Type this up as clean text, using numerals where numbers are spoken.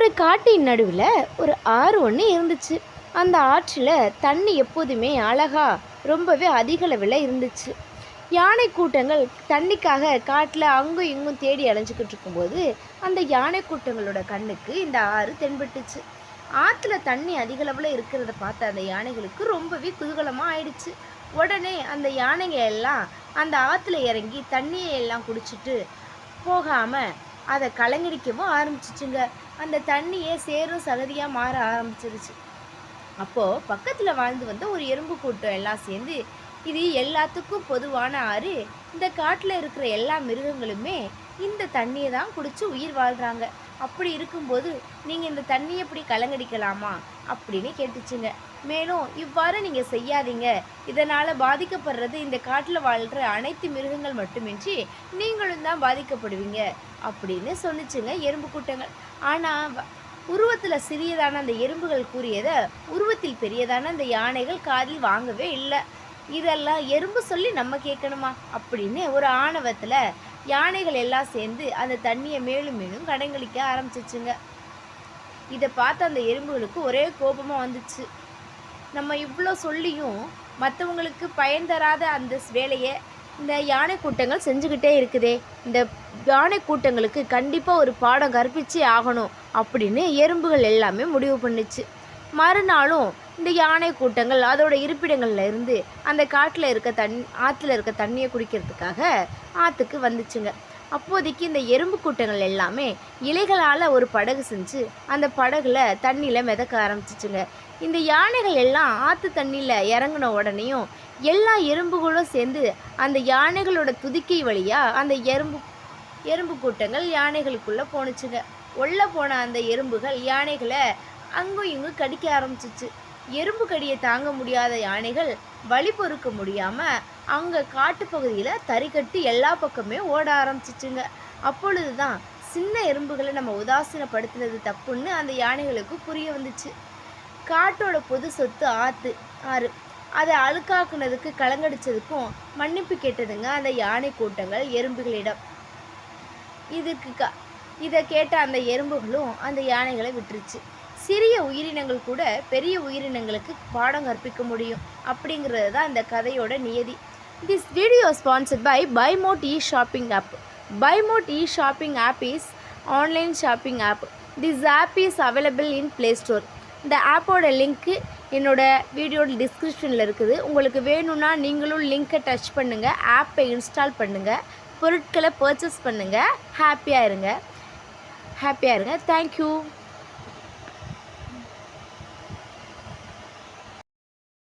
ஒரு காட்டின் நடுவில் ஒரு ஆறு ஒன்று இருந்துச்சு. அந்த ஆற்றில் தண்ணி எப்போதுமே அழகா ரொம்பவே அதிக அளவில் இருந்துச்சு. யானை கூட்டங்கள் தண்ணிக்காக காட்டில் அங்கும் இங்கும் தேடி அலைஞ்சிக்கிட்டு இருக்கும்போது அந்த யானை கூட்டங்களோட கண்ணுக்கு இந்த ஆறு தென்பட்டுச்சு. ஆற்றுல தண்ணி அதிக அளவில் இருக்கிறத பார்த்த அந்த யானைகளுக்கு ரொம்பவே குதூகலமாக ஆயிடுச்சு. உடனே அந்த யானைங்க எல்லாம் அந்த ஆற்றுல இறங்கி தண்ணியை எல்லாம் குடிச்சிட்டு போகாமல் அதை கலங்கடிக்கவும் ஆரம்பிச்சிச்சுங்க. அந்த தண்ணியே சேரும் சகதியாக மாற ஆரம்பிச்சிருச்சு. அப்போது பக்கத்தில் வாழ்ந்து வந்த ஒரு எறும்பு கூட்டம் எல்லாம் சேர்ந்து, இது எல்லாத்துக்கும் பொதுவான ஆறு, இந்த காட்டில் இருக்கிற எல்லா மிருகங்களுமே இந்த தண்ணியை தான் குடித்து உயிர் வாழ்கிறாங்க. அப்படி இருக்கும்போது நீங்கள் இந்த தண்ணியை எப்படி கலங்கடிக்கலாமா அப்படின்னு கேட்டுச்சுங்க. மேலும் இவ்வாறு நீங்கள் செய்யாதீங்க, இதனால் பாதிக்கப்படுறது இந்த காட்டில் வாழ்கிற அனைத்து மிருகங்கள் மட்டுமின்றி நீங்களும் தான் பாதிக்கப்படுவீங்க அப்படின்னு சொன்னிச்சுங்க எறும்பு கூட்டங்கள். ஆனால் உருவத்தில் சிறியதான அந்த எறும்புகள் கூறியதை உருவத்தில் பெரியதான அந்த யானைகள் காதில் வாங்கவே இல்லை. இதெல்லாம் எறும்பு சொல்லி நம்ம கேட்கணுமா அப்படின்னு ஒரு ஆணவத்தில் யானைகள் எல்லாம் சேர்ந்து அந்த தண்ணியை மேலும் மேலும் கடைங்களிக்க ஆரம்பிச்சிச்சுங்க. இதை பார்த்து அந்த எறும்புகளுக்கு ஒரே கோபமாக வந்துச்சு. நம்ம இவ்வளோ சொல்லியும் மற்றவங்களுக்கு பயன் தராத அந்த வேலையை இந்த யானை கூட்டங்கள் செஞ்சுக்கிட்டே இருக்குதே, இந்த யானை கூட்டங்களுக்கு கண்டிப்பாக ஒரு பாடம் கற்பிச்சே ஆகணும் அப்படின்னு எறும்புகள் எல்லாமே முடிவு பண்ணிச்சு. மறுநாளும் இந்த யானை கூட்டங்கள் அதோட இருப்பிடங்களில் இருந்து அந்த காட்டில் இருக்க ஆற்றுல இருக்க தண்ணியை குடிக்கிறதுக்காக ஆற்றுக்கு வந்துச்சுங்க. அப்போதைக்கு இந்த எறும்பு கூட்டங்கள் எல்லாமே இலைகளால் ஒரு படகு செஞ்சு அந்த படகுல தண்ணியில் மிதக்க ஆரம்பிச்சிச்சுங்க. இந்த யானைகள் எல்லாம் ஆற்று தண்ணியில் இறங்கின உடனேயும் எல்லா எறும்புகளும் சேர்ந்து அந்த யானைகளோட துதிக்கை வழியாக அந்த எறும்பு கூட்டங்கள் யானைகளுக்குள்ளே போணுச்சுங்க. உள்ள போன அந்த எறும்புகள் யானைகளை அங்கும் இங்கும் கடிக்க ஆரம்பிச்சிச்சு. எறும்பு கடியை தாங்க முடியாத யானைகள் வழி பொறுக்க முடியாமல் அங்கே காட்டுப்பகுதியில் தறி கட்டி எல்லா பக்கமே ஓட ஆரம்பிச்சிச்சுங்க. அப்பொழுது தான் சின்ன எறும்புகளை நம்ம உதாசீனப்படுத்தினது தப்புன்னு அந்த யானைகளுக்கு புரிய வந்துச்சு. காட்டோட பொது சொத்து ஆறு, அதை அழுக்காக்குனதுக்கு கலங்கடிச்சதுக்கும் மன்னிப்பு கேட்டதுங்க அந்த யானை கூட்டங்கள் எறும்புகளிடம். இதை கேட்ட அந்த எறும்புகளும் அந்த யானைகளை விட்டுருச்சு. சிறிய உயிரினங்கள் கூட பெரிய உயிரினங்களுக்கு பாடம் கற்பிக்க முடியும் அப்படிங்கிறது தான் இந்த கதையோட நியதி. This video sponsored by Buymote e-shopping app. Buymote e-shopping app is online shopping app. This app is available in Play Store. இந்த ஆப்போட லிங்க்கு என்னோட வீடியோட டிஸ்கிரிப்ஷனில் இருக்குது. உங்களுக்கு வேணும்னா நீங்களும் லிங்க்கை டச் பண்ணுங்கள், ஆப்பை இன்ஸ்டால் பண்ணுங்கள், பொருட்களை பர்ச்சேஸ் பண்ணுங்கள். ஹாப்பியாக இருங்க. தேங்க்யூ.